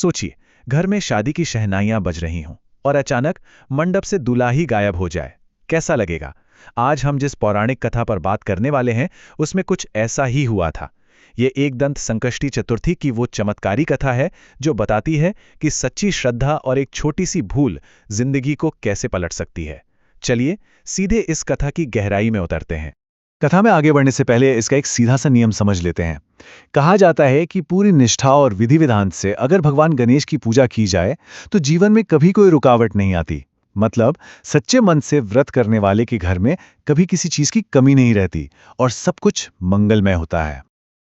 सोचिए, घर में शादी की शहनाइयां बज रही हों और अचानक मंडप से दूल्हा ही गायब हो जाए, कैसा लगेगा? आज हम जिस पौराणिक कथा पर बात करने वाले हैं उसमें कुछ ऐसा ही हुआ था। ये एकदंत संकष्टी चतुर्थी की वो चमत्कारी कथा है जो बताती है कि सच्ची श्रद्धा और एक छोटी सी भूल जिंदगी को कैसे पलट सकती है। चलिए सीधे इस कथा की गहराई में उतरते हैं। कथा में आगे बढ़ने से पहले इसका एक सीधा सा नियम समझ लेते हैं। कहा जाता है कि पूरी निष्ठा और विधि विधान से अगर भगवान गणेश की पूजा की जाए तो जीवन में कभी कोई रुकावट नहीं आती। मतलब सच्चे मन से व्रत करने वाले के घर में कभी किसी चीज की कमी नहीं रहती और सब कुछ मंगलमय होता है।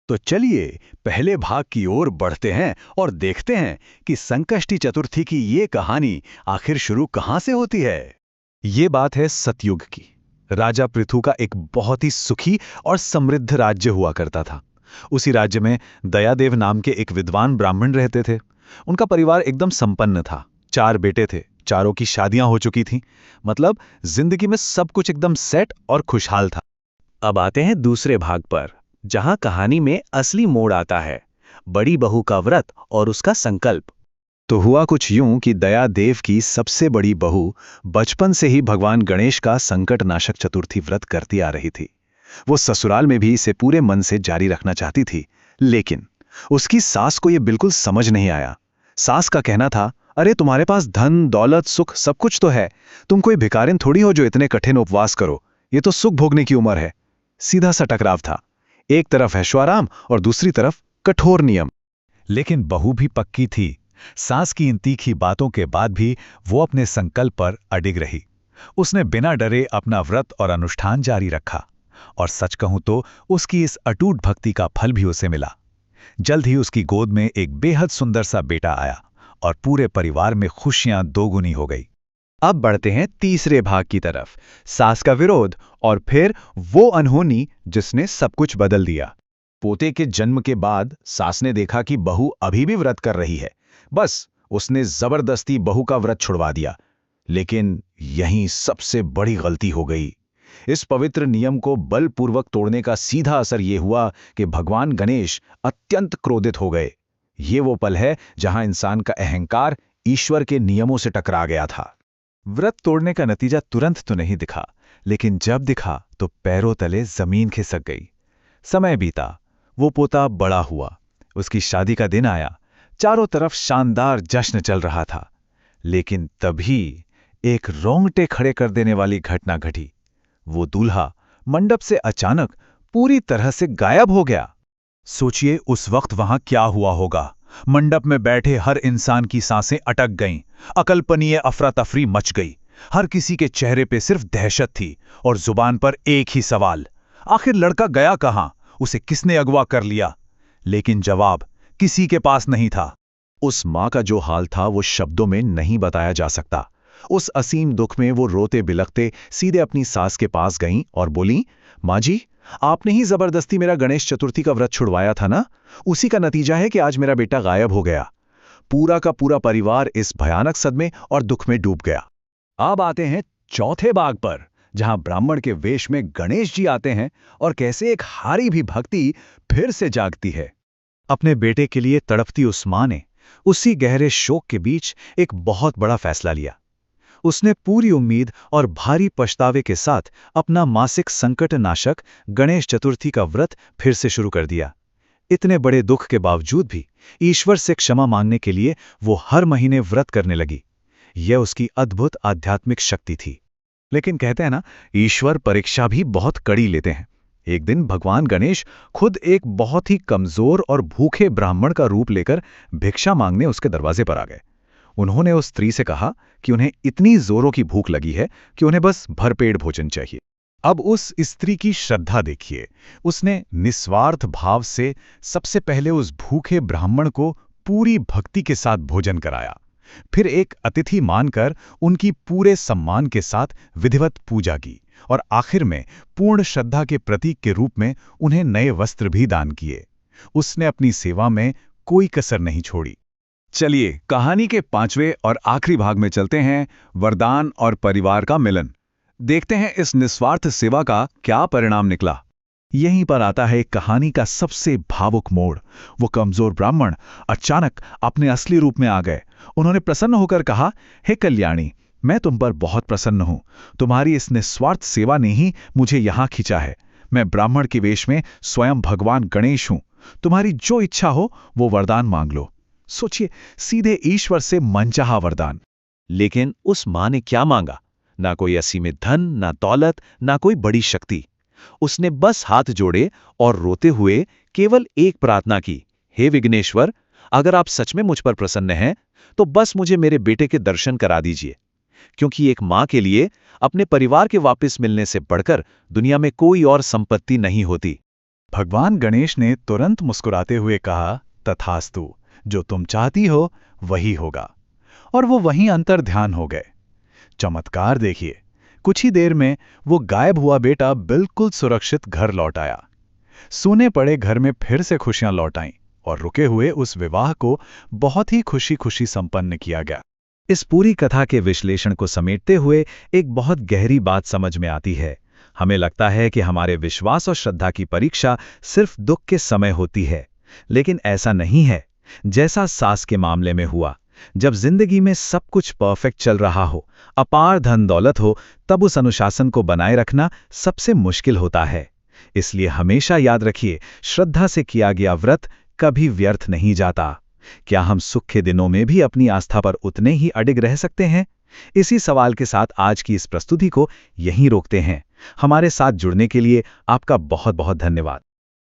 तो चलिए पहले भाग की ओर बढ़ते हैं और देखते हैं कि संकष्टी चतुर्थी की ये कहानी आखिर शुरू कहां से होती है। ये बात है सतयुग की। राजा पृथु का एक बहुत ही सुखी और समृद्ध राज्य हुआ करता था। उसी राज्य में दयादेव नाम के एक विद्वान ब्राह्मण रहते थे। उनका परिवार एकदम संपन्न था। 4 बेटे थे, चारों की शादियां हो चुकी थीं। मतलब जिंदगी में सब कुछ एकदम सेट और खुशहाल था। अब आते हैं दूसरे भाग पर, जहां कहानी में असली मोड़ आता है, बड़ी बहू का व्रत और उसका संकल्प। तो हुआ कुछ यूं कि दयादेव की सबसे बड़ी बहू बचपन से ही भगवान गणेश का संकटनाशक चतुर्थी व्रत करती आ रही थी। वो ससुराल में भी इसे पूरे मन से जारी रखना चाहती थी, लेकिन उसकी सास को यह बिल्कुल समझ नहीं आया। सास का कहना था, अरे तुम्हारे पास धन दौलत सुख सब कुछ तो है, तुम कोई भिखारिन थोड़ी हो जो इतने कठिन उपवास करो, ये तो सुख भोगने की उम्र है। सीधा सा टकराव था। एक तरफ ऐशोआराम और दूसरी तरफ कठोर नियम। लेकिन बहू भी पक्की थी। सास की इन तीखी बातों के बाद भी वो अपने संकल्प पर अडिग रही। उसने बिना डरे अपना व्रत और अनुष्ठान जारी रखा और सच कहूं तो उसकी इस अटूट भक्ति का फल भी उसे मिला। जल्द ही उसकी गोद में एक बेहद सुंदर सा बेटा आया और पूरे परिवार में खुशियां दोगुनी हो गई। अब बढ़ते हैं तीसरे भाग की तरफ, सास का विरोध और फिर वो अनहोनी जिसने सब कुछ बदल दिया। पोते के जन्म के बाद सास ने देखा कि बहू अभी भी व्रत कर रही है। बस उसने जबरदस्ती बहू का व्रत छुड़वा दिया। लेकिन यहीं सबसे बड़ी गलती हो गई। इस पवित्र नियम को बलपूर्वक तोड़ने का सीधा असर यह हुआ कि भगवान गणेश अत्यंत क्रोधित हो गए। ये वो पल है जहां इंसान का अहंकार ईश्वर के नियमों से टकरा गया था। व्रत तोड़ने का नतीजा तुरंत तो नहीं दिखा, लेकिन जब दिखा तो पैरों तले जमीन खिसक गई। समय बीता, वो पोता बड़ा हुआ, उसकी शादी का दिन आया। चारों तरफ शानदार जश्न चल रहा था। लेकिन तभी एक रोंगटे खड़े कर देने वाली घटना घटी। वो दूल्हा मंडप से अचानक पूरी तरह से गायब हो गया। सोचिए उस वक्त वहां क्या हुआ होगा। मंडप में बैठे हर इंसान की सांसें अटक गईं। अकल्पनीय अफरा तफरी मच गई। हर किसी के चेहरे पे सिर्फ दहशत थी और जुबान पर एक ही सवाल, आखिर लड़का गया कहां? उसे किसने अगवा कर लिया? लेकिन जवाब किसी के पास नहीं था। उस मां का जो हाल था वो शब्दों में नहीं बताया जा सकता। उस असीम दुख में वो रोते बिलखते सीधे अपनी सास के पास गईं और बोली, मां जी, आपने ही जबरदस्ती मेरा गणेश चतुर्थी का व्रत छुड़वाया था ना? उसी का नतीजा है कि आज मेरा बेटा गायब हो गया। पूरा का पूरा परिवार इस भयानक सदमे और दुख में डूब गया। अब आते हैं चौथे भाग पर, जहां ब्राह्मण के वेश में गणेश जी आते हैं और कैसे एक हारी भी भक्ति फिर से जागती है। अपने बेटे के लिए तड़पती उस मां ने उसी गहरे शोक के बीच एक बहुत बड़ा फैसला लिया। उसने पूरी उम्मीद और भारी पछतावे के साथ अपना मासिक संकटनाशक गणेश चतुर्थी का व्रत फिर से शुरू कर दिया। इतने बड़े दुख के बावजूद भी ईश्वर से क्षमा मांगने के लिए वो हर महीने व्रत करने लगी। यह उसकी अद्भुत आध्यात्मिक शक्ति थी। लेकिन कहते हैं ना, ईश्वर परीक्षा भी बहुत कड़ी लेते हैं। एक दिन भगवान गणेश खुद एक बहुत ही कमजोर और भूखे ब्राह्मण का रूप लेकर भिक्षा मांगने उसके दरवाजे पर आ गए। उन्होंने उस स्त्री से कहा कि उन्हें इतनी जोरों की भूख लगी है कि उन्हें बस भरपेट भोजन चाहिए। अब उस स्त्री की श्रद्धा देखिए। उसने निस्वार्थ भाव से सबसे पहले उस भूखे ब्राह्मण को पूरी भक्ति के साथ भोजन कराया। फिर एक अतिथि मानकर उनकी पूरे सम्मान के साथ विधिवत पूजा की और आखिर में पूर्ण श्रद्धा के प्रतीक के रूप में उन्हें नए वस्त्र भी दान किए। उसने अपनी सेवा में कोई कसर नहीं छोड़ी। चलिए कहानी के 5वें और आखिरी भाग में चलते हैं, वरदान और परिवार का मिलन। देखते हैं इस निस्वार्थ सेवा का क्या परिणाम निकला। यहीं पर आता है कहानी का सबसे भावुक मोड़। वो कमजोर ब्राह्मण अचानक अपने असली रूप में आ गए। उन्होंने प्रसन्न होकर कहा, हे कल्याणी, मैं तुम पर बहुत प्रसन्न हूं। तुम्हारी इस निस्वार्थ सेवा ने ही मुझे यहां खींचा है। मैं ब्राह्मण के वेश में स्वयं भगवान गणेश हूं। तुम्हारी जो इच्छा हो वो वरदान मांग लो। सोचिए, सीधे ईश्वर से मनचाहा वरदान। लेकिन उस मां ने क्या मांगा? ना कोई असीमित धन, ना दौलत, ना कोई बड़ी शक्ति। उसने बस हाथ जोड़े और रोते हुए केवल एक प्रार्थना की, हे विघ्नेश्वर, अगर आप सच में मुझ पर प्रसन्न हैं तो बस मुझे मेरे बेटे के दर्शन करा दीजिए। क्योंकि एक मां के लिए अपने परिवार के वापस मिलने से बढ़कर दुनिया में कोई और संपत्ति नहीं होती। भगवान गणेश ने तुरंत मुस्कुराते हुए कहा, तथास्तु, जो तुम चाहती हो वही होगा। और वो वहीं अंतर ध्यान हो गए। चमत्कार देखिए, कुछ ही देर में वो गायब हुआ बेटा बिल्कुल सुरक्षित घर लौट आया। सूने पड़े घर में फिर से खुशियां लौट आईं और रुके हुए उस विवाह को बहुत ही खुशी खुशी संपन्न किया गया। इस पूरी कथा के विश्लेषण को समेटते हुए एक बहुत गहरी बात समझ में आती है। हमें लगता है कि हमारे विश्वास और श्रद्धा की परीक्षा सिर्फ दुख के समय होती है, लेकिन ऐसा नहीं है। जैसा सास के मामले में हुआ, जब जिंदगी में सब कुछ परफेक्ट चल रहा हो, अपार धन दौलत हो, तब उस अनुशासन को बनाए रखना सबसे मुश्किल होता है। इसलिए हमेशा याद रखिए, श्रद्धा से किया गया व्रत कभी व्यर्थ नहीं जाता। क्या हम सुख के दिनों में भी अपनी आस्था पर उतने ही अडिग रह सकते हैं? इसी सवाल के साथ आज की इस प्रस्तुति को यहीं रोकते हैं। हमारे साथ जुड़ने के लिए आपका बहुत बहुत धन्यवाद।